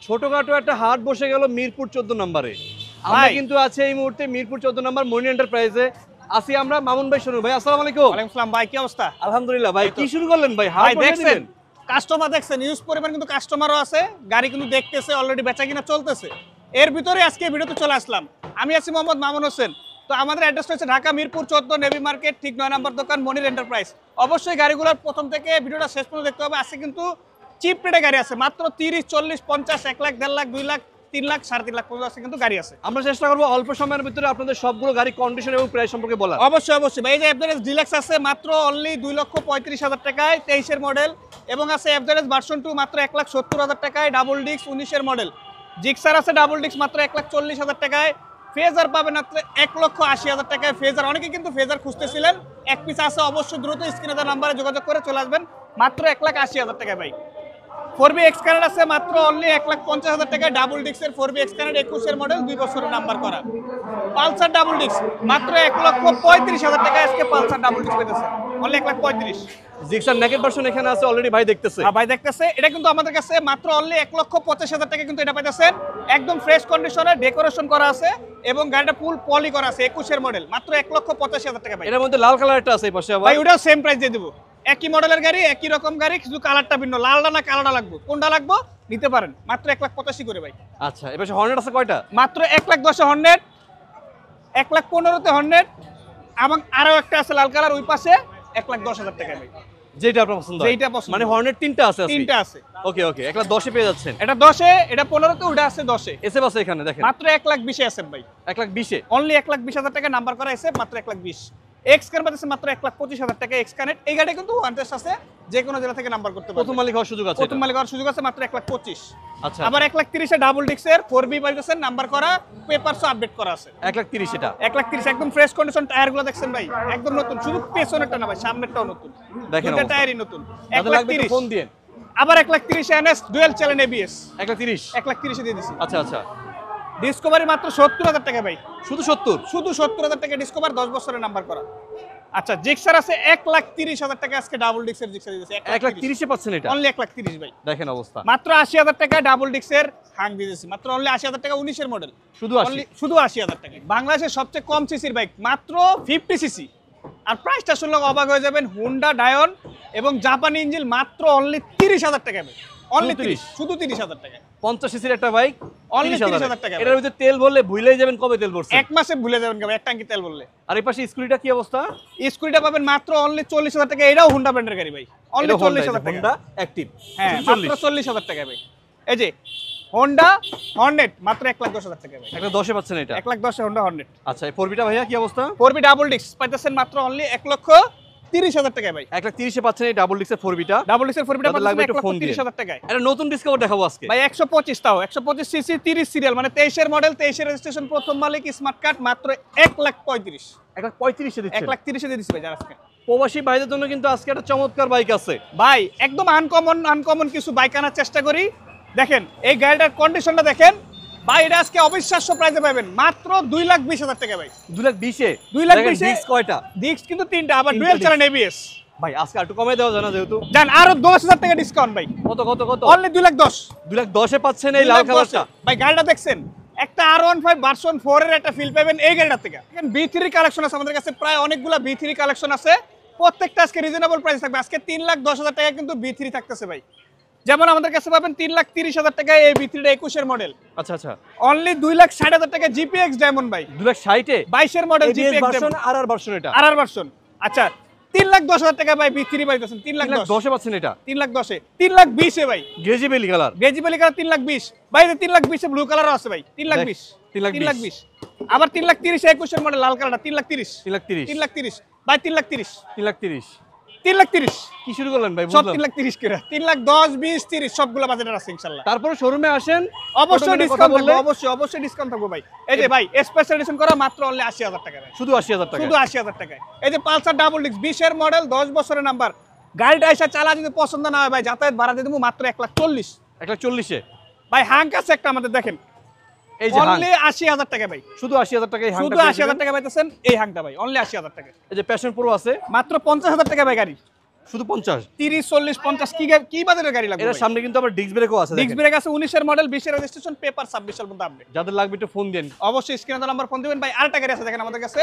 ছোটখাটো একটা হাট বসে গেল মিরপুর 14 নম্বরে। আমরা কিন্তু আছে এই মুহূর্তে মিরপুর 14 নম্বর মনি এন্টারপ্রাইজে আসি আমরা। মামুন ভাই শুনুন ভাই, আসসালামু আলাইকুম। ওয়ালাইকুম আসসালাম ভাই, কি অবস্থা? আলহামদুলিল্লাহ ভাই। কি শুরু করলেন ভাই? হাট ভাই বসে দেখছেন দিলেন? কাস্টমার দেখছেন, ইউজ পরিমাণ কিন্তু কাস্টমারও আছে, গাড়ি কিন্তু দেখতেছে, অলরেডি বেচা কিনা চলতেছে। এর ভিতরে আজকে ভিডিওতে চলে আসলাম। আমি আছি মোহাম্মদ মামুন হোসেন। তো আমাদের অ্যাড্রেসটা হচ্ছে ঢাকা মিরপুর 14 নেভি মার্কেট, ঠিক 9 নম্বর দোকান মনির এন্টারপ্রাইজ। অবশ্যই গাড়িগুলোর প্রথম থেকে ভিডিওটা শেষ পর্যন্ত দেখতে হবে। আজকে কিন্তু চিপ রেটে গাড়ি আছে, মাত্র 30, 40, 50, 1 লাখ, 1.5 লাখ, 2 লাখ, 3 লাখ, 3.5 লাখ পর্যন্ত আছে কিন্তু গাড়ি আছে। আমরা চেষ্টা করবো অল্প সময়ের ভিতরে আপনাদের সবগুলো গাড়ি কন্ডিশন এবং প্রাইস সম্পর্কে বলা। অবশ্যই অবশ্যই ভাই, এই যে এফজেড ডিলাক্স আছে মাত্র অনলি 2,35,000 টাকায়, 23 এর মডেল। এবং আছে এফজেড ভার্সন 2 মাত্র 1,70,000 টাকায়, ডাবল ডিস্ক 19 এর মডেল। জিক্সার আছে ডাবল ডিস্ক মাত্র 1,40,000 টাকায়। ফেজার পাবেন মাত্র 1,80,000 টাকায়। ফেজার অনেকে কিন্তু ফেজার খুঁজতেছিলেন, এক পিস আছে, অবশ্যই দ্রুত স্ক্রিনে দেওয়া নাম্বারে যোগাযোগ করে চলে আসবেন, মাত্র 1,80,000 টাকায় ভাই। 4B এক্সকানেট আছে মাত্র অনলি 1,50,000 টাকায়, ডাবল ডিস্কের 4B এক্সকানেট 21 এর মডেল, 2 বছরের নাম্বার করা। পালসার ডাবল ডিস্ক মাত্র 1,35,000 টাকায় আজকে পালসার ডাবল ডিস্ক পেতেছে, অনলি 1,35,000। জিক্সার নেকেট ভার্সন এখানে আছে অলরেডি, ভাই দেখতেছে। হ্যাঁ ভাই দেখতেছে, এটা কিন্তু আমাদের কাছে মাত্র অনলি 1,85,000 টাকা কিন্তু এটা পাইতেছেন। একদম ফ্রেশ কন্ডিশনে ডেকোরেশন করা আছে এবং গাড়িটা ফুল পলি করা আছে, 21 এর মডেল, মাত্র 1,85,000 টাকা ভাই। এর মধ্যে লাল কালার একটা আছে এই পাশে আবার। ভাই ওটাও সেম প্রাইস দিয়ে দেবো, একই মডেলের গাড়ি, একই রকম গাড়ি, শুধু কালারটা ভিন্ন। লালটা না কালারটা লাগবে, কোনটা লাগবে নিতে পারেন, মাত্র 1,85,000 করে ভাই। আচ্ছা, এই পাশে হর্নেট আছে কয়টা? মাত্র 1,10,000 হর্নেট, 1,15,000 হর্নেট, এবং আরো একটা আছে লাল কালার ওই পাশে, 1,10,000 টাকা ভাই। যেটা আপনার পছন্দ হয়। যেটা পছন্দ। মানে হর্নেট তিনটা আছে আজকে? তিনটা আছে। ওকে ওকে, 1,10,000 পেয়ে যাচ্ছেন। এটা 10-এ, এটা 15-তে, ওটা আছে 10-এ। এসএফ আছে এখানে দেখেন, মাত্র 1,20,000 আছে ভাই, 1,20,000 অনলি 1,20,000 টাকা নাম্বার করা আছে, মাত্র 1,20,000। এক্স কানেক্ট আছে মাত্র 1,25,000 টাকা এক্স কানেক্ট। এই গাড়ি কিন্তু ওয়ান টেস্ট আছে, যে কোনো জেলা থেকে নাম্বার করতে পারবে। প্রথম মালিক হওয়ার সুযোগ আছে। প্রথম মালিক হওয়ার সুযোগ আছে, মাত্র 1,25,000। আচ্ছা, আবার 1,30,000 ডাবল ডিস্কের 4B পাইতেছেন, নাম্বার করা, পেপারসও আপডেট করা আছে। 1,30,000 এটা। 1,30,000 একদম ফ্রেশ কন্ডিশন, টায়ারগুলো দেখছেন ভাই একদম নতুন, শুধু পেছনেরটা না ভাই, সামনেরটাও নতুন, দেখেন দুটো টায়ারই নতুন। যাদের লাগবে একটু ফোন 1,30,000 দিন। আবার 1,30,000 এনএস ডুয়াল চ্যানেল এবিএস, 1,30,000 1,30,000 দিয়ে দিছি। আচ্ছা আচ্ছা, ডিসকভারি মাত্র 70,000 টাকা ভাই, শুধু 70? শুধু 70,000 টাকা ডিসকভার, 10 বছরের নাম্বার করা। আচ্ছা, জিক্সার আছে 1,30,000 টাকা আজকে ডাবল ডিস্কের জিক্সার দিয়েছে, 1,30,000 পাচ্ছেন এটা? অনলি 1,30,000 ভাই। দেখেন অবস্থা, মাত্র 80,000 টাকা ডাবল ডিস্কের হাং দিয়েছি, মাত্র অনলি 80,000 টাকা, 19 এর মডেল, শুধু 80? শুধু 80,000 টাকা। বাংলাদেশের সবচেয়ে কম সিসির বাইক, মাত্র 50 সিসি। আর প্রাইসটা শুনলে অবাক হয়ে যাবেন, হুন্ডা ডায়ন এবং জাপানি ইঞ্জিন, মাত্র অনলি 30,000 টাকা ভাই, অনলি 30, শুধু 30,000 টাকা। 50 সিসির একটা বাইক, অনলি 30,000 টাকা। এটার ভিতরে তেল বললে ভুলেই যাবেন কবে তেল ভরছে। এক মাসে ভুলে যাবেন ভাই, এক ট্যাঙ্কি তেল বললে। আর এই পাশে স্কুটিটা কি অবস্থা? স্কুটিটা পাবেন মাত্র অনলি 40,000 টাকা, এটাও হুন্ডা ব্র্যান্ডের গাড়ি ভাই, অনলি 40,000 টাকা। হোন্ডা অ্যাক্টিভ, হ্যাঁ, মাত্র 40,000 টাকা ভাই। এই যে হোন্ডা হর্নেট মাত্র 1,10,000 টাকা ভাই, 1,10,000 পাচ্ছেন এটা? 1,10,000 হোন্ডা হর্নেট। আচ্ছা, এই 4বিটা ভাইয়া কি অবস্থা? 4B ডাবল ডিস্ক পাইতেছেন মাত্র অনলি 1,30,000 টাকা ভাই। 1,30,000 পাচ্ছেন এই ডাবল ডিস্কের 4বিটা। ডাবল ডিস্কের 4B যাদের লাগবে পাইতেছেন একটু ফোন দিন। 1,30,000 টাকায়। এটা নতুন ডিসকাউন্ট দেখাবো আজকে ভাই 125, তাও 125 সিসি, 30 সিরিয়াল, মানে 23 এর মডেল, 23 এর রেজিস্ট্রেশন, প্রথম মালিক, স্মার্ট কার্ড, মাত্র 1,35,000। 1,35,000 দিচ্ছেন? 1,30,000 দিয়ে দিছি ভাই যারা আজকে। প্রবাসী ভাইদের জন্য কিন্তু আজকে একটা চমৎকার বাইক আছে ভাই একদম আনকমন কিছু বাইক আনার চেষ্টা করি। দেখেন এই গাড়িটার কন্ডিশনটা দেখেন ভাই, এটা আজকে অবিশ্বাস্য প্রাইসে পাবেন, মাত্র 2,20,000 টাকা ভাই। 2,20,000? 2,20,000 ডিস্ক কয়টা? ডিস্ক কিন্তু তিনটা, আবার ডুয়াল চ্যানেল এবিএস। ভাই আজকে একটু কমে দেওয়া যায় না যেহেতু? জান আরো 10,000 টাকা ডিসকাউন্ট ভাই। কত কত কত? অনলি 2,10,000। 2,10,000 পাচ্ছেন এই লাল কালারটা। ভাই গাড়িটা দেখছেন, একটা R15 ভার্সন 4 এর একটা ফিল পাবেন এই গাড়িটা থেকে। দেখেন B3 কালেকশন আছে আমাদের কাছে, প্রায় অনেকগুলা B3 কালেকশন আছে, প্রত্যেকটা আজকে রিজনেবল প্রাইস থাকবে। আজকে 3,10,000 টাকা কিন্তু B3 থাকতেছে ভাই। যেমন আমাদের কাছে পাবেন 3,30,000 টাকায় এই B3টা 21 এর মডেল। আচ্ছা আচ্ছা, অনলি 2,60,000 টাকা GPX ডায়মন্ড ভাই, 2,60,000 22 এর model GPX GPX version, diamond, আর ভার্সন এটা আর ভার্সন। আচ্ছা 3,10,000 টাকা ভাই B3 পাইতেছেন, 3,10,000 3,10,000 পাচ্ছেন এটা? 3,10,000 3,20,000 এ ভাই, গ্রেজিবেলি কালার, গ্রেজিবেলি কালার 3,20,000 ভাই। 3,20,000 ব্লু কালারও আছে ভাই, 3,20,000 3,20,000 আবার 3,30,000 21 এর মডেল লাল কালারটা 3,30,000 3,30,000 ভাই, 3,30,000 3,30,000 কি শুরু করলেন ভাই? সব বুঝলাম। 3,30,000 করে, 3,10,000 20 30 সবগুলো বাজেটের আছে ইনশাআল্লাহ। তারপরে শোরুমে আসেন, অবশ্যই ডিসকাউন্ট থাকবে, অবশ্যই ডিসকাউন্ট থাকবে ভাই। এই যে ভাই স্পেশাল এডিশন করা মাত্র অনলি 80,000 টাকা ভাই, শুধু 80,000 টাকা, শুধু 80,000 টাকায়। এই যে পালসার ডাবল ডিস্ক 20 এর মডেল, 10 বছরের নাম্বার, গাড়িটা এসে চালা যদি পছন্দ না হয় ভাই, যাতায়াত ভাড়া দিয়ে দেবো মাত্র 1,40,000। 1,40,000 ভাই হাঙ্ক আছে একটা আমাদের, দেখেন এই যে অনলি 80,000 টাকা ভাই, শুধু 80,000 টাকা, এই শুধু 80,000 টাকা পাইতেছেন এই হাঙ্কটা ভাই, অনলি 80,000 টাকা। এই যে প্যাশন প্রো আছে মাত্র 50,000 টাকা ভাই গাড়ি, শুধু 50। 30 40 50 কি বাজারের গাড়ি লাগবে? এর সামনে কিন্তু আবার ডিস্ক ব্রেকও আছে ডিস্ক দেখেন। ব্রেক আছে 19 এর মডেল, 20 এর রেজিস্ট্রেশন, পেপার 26 এর মধ্যে আপডেট। যাদের লাগবে একটু ফোন দেন। অবশ্যই স্ক্রিনে নাম্বার ফোন দিবেন ভাই। আরেকটা গাড়ি আছে দেখেন আমাদের কাছে,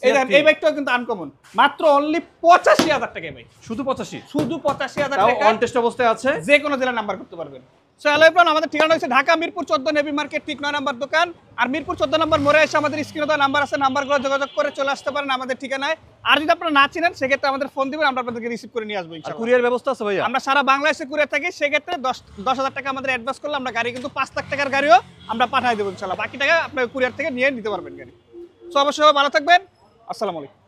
এই দেখেন CR3 এই বাইকটাও কিন্তু আনকমন, মাত্র অনলি 85,000 টাকায় ভাই, শুধু 85। শুধু 85,000 তাও টাকা, অন টেস্ট অবস্থায় আছে। যে কোনো জেলার নাম্বার করতে পারবেন। সো হ্যালো এভরিওয়ান, আমাদের ঠিকানা হচ্ছে ঢাকা মিরপুর 14 নেভি মার্কেট, ঠিক 9 নাম্বার দোকান। আর মিরপুর 14 নাম্বার মোড়ে এসে আমাদের স্ক্রিনে দেওয়া নাম্বার আছে, নাম্বারগুলো যোগাযোগ করে চলে আসতে পারেন আমাদের ঠিকানায়। আর যদি আপনারা না চিনেন সেক্ষেত্রে আমাদের ফোন দিবেন, আমরা আপনাদেরকে রিসিভ করে নিয়ে আসবো আর ইনশাআল্লাহ। কুরিয়ার ব্যবস্থা আছে ভাইয়া? আমরা সারা বাংলাদেশে কুরিয়ার থাকি, সেক্ষেত্রে 10,000 টাকা আমাদের অ্যাডভান্স করলে আমরা গাড়ি কিন্তু 5 লাখ টাকার গাড়িও আমরা পাঠিয়ে দেবো ইনশাআল্লাহ। বাকি টাকা আপনার কুরিয়ার থেকে নিয়ে নিতে পারবেন গাড়ি। সো অবশ্যই ভালো থাকবেন, আসসালামু আলাইকুম।